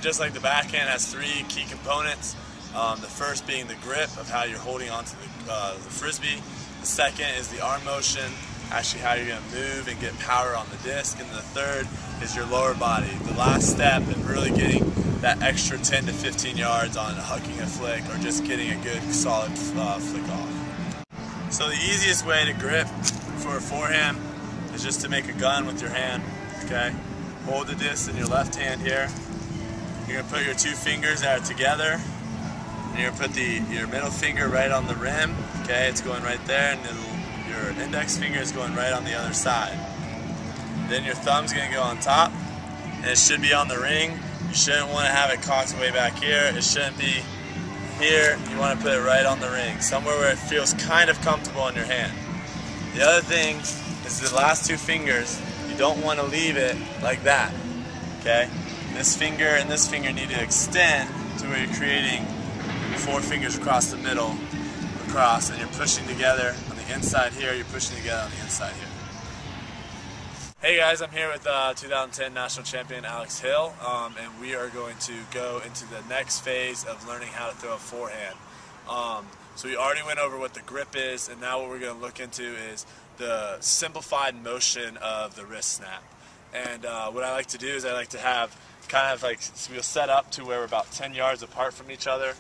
just like the backhand, has three key components. The first being the grip of how you're holding onto the frisbee. The second is the arm motion, actually how you're going to move and get power on the disc. And the third is your lower body. The last step in really getting that extra 10 to 15 yards on hucking a flick or just getting a good solid flick off. So the easiest way to grip for a forehand is just to make a gun with your hand. Okay, hold the disc in your left hand here. You're going to put your two fingers that are together, and you're going to put your middle finger right on the rim. Okay, it's going right there, and your index finger is going right on the other side. Then your thumb's going to go on top, and it should be on the ring. You shouldn't want to have it cocked way back here. It shouldn't be here. You want to put it right on the ring, somewhere where it feels kind of comfortable in your hand. The other thing is the last two fingers, you don't want to leave it like that. Okay? This finger and this finger need to extend to where you're creating four fingers across the middle, across, and you're pushing together on the inside here, you're pushing together on the inside here. Hey guys, I'm here with 2010 National Champion Alex Hill, and we are going to go into the next phase of learning how to throw a forehand. So we already went over what the grip is, and now what we're going to look into is the simplified motion of the wrist snap. And what I like to do is I like to have kind of like, so we'll set up to where we're about 10 yards apart from each other.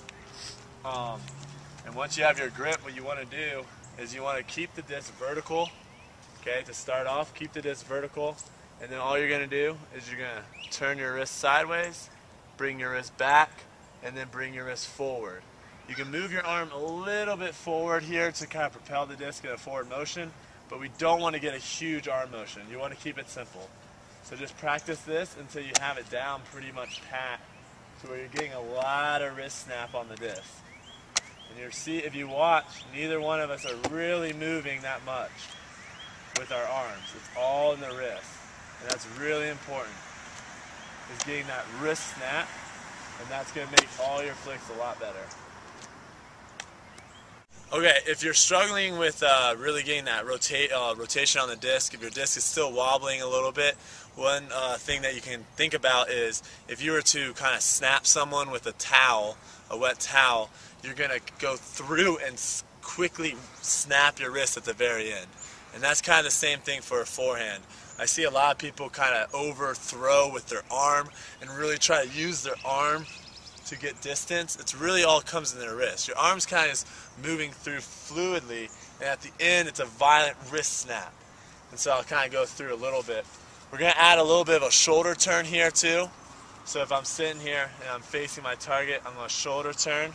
And once you have your grip, what you want to do is you want to keep the disc vertical. Okay, to start off, keep the disc vertical, and then all you're going to do is you're going to turn your wrist sideways, bring your wrist back, and then bring your wrist forward. You can move your arm a little bit forward here to kind of propel the disc in a forward motion, but we don't want to get a huge arm motion. You want to keep it simple. So just practice this until you have it down pretty much pat to where you're getting a lot of wrist snap on the disc. And you'll see, if you watch, neither one of us are really moving that much with our arms. It's all in the wrist. And that's really important, is getting that wrist snap, and that's going to make all your flicks a lot better. Okay, if you're struggling with really getting that rotation on the disc, if your disc is still wobbling a little bit, one thing that you can think about is if you were to kind of snap someone with a towel, a wet towel, you're going to go through and quickly snap your wrist at the very end. And that's kind of the same thing for a forehand. I see a lot of people kind of overthrow with their arm and really try to use their arm to get distance. It's really all comes in their wrist. Your arm's kind of moving through fluidly, and at the end it's a violent wrist snap. And so I'll kind of go through a little bit. We're going to add a little bit of a shoulder turn here too. So if I'm sitting here and I'm facing my target, I'm going to shoulder turn,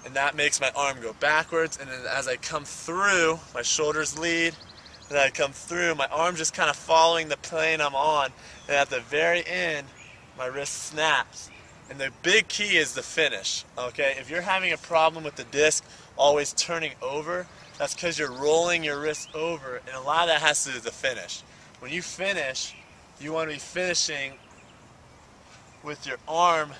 and that makes my arm go backwards, and then as I come through, my shoulders lead, and I come through, my arm's just kind of following the plane I'm on, and at the very end, my wrist snaps. And the big key is the finish, okay? If you're having a problem with the disc always turning over, that's because you're rolling your wrist over, and a lot of that has to do with the finish. When you finish, you want to be finishing with your arm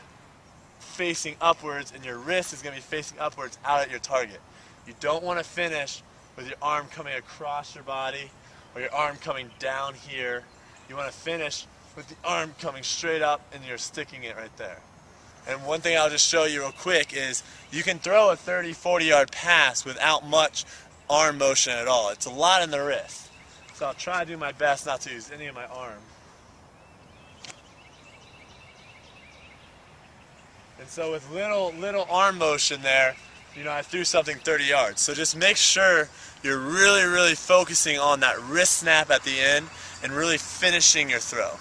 facing upwards, and your wrist is going to be facing upwards out at your target. You don't want to finish with your arm coming across your body or your arm coming down here. You want to finish with the arm coming straight up and you're sticking it right there. And one thing I'll just show you real quick is you can throw a 30, 40 yard pass without much arm motion at all. It's a lot in the wrist. So I'll try to do my best not to use any of my arm. And so with little arm motion there, you know, I threw something 30 yards. So just make sure you're really focusing on that wrist snap at the end and really finishing your throw.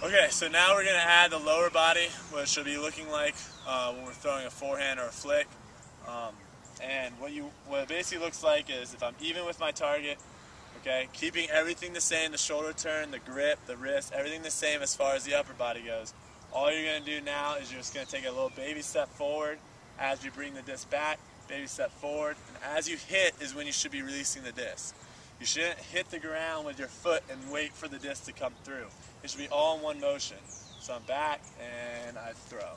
Okay, so now we're going to add the lower body, what it should be looking like when we're throwing a forehand or a flick. And what it basically looks like is if I'm even with my target, okay, keeping everything the same, the shoulder turn, the grip, the wrist, everything the same as far as the upper body goes. All you're going to do now is you're just going to take a little baby step forward as you bring the disc back, baby step forward, and as you hit is when you should be releasing the disc. You shouldn't hit the ground with your foot and wait for the disc to come through. It should be all in one motion. So I'm back and I throw.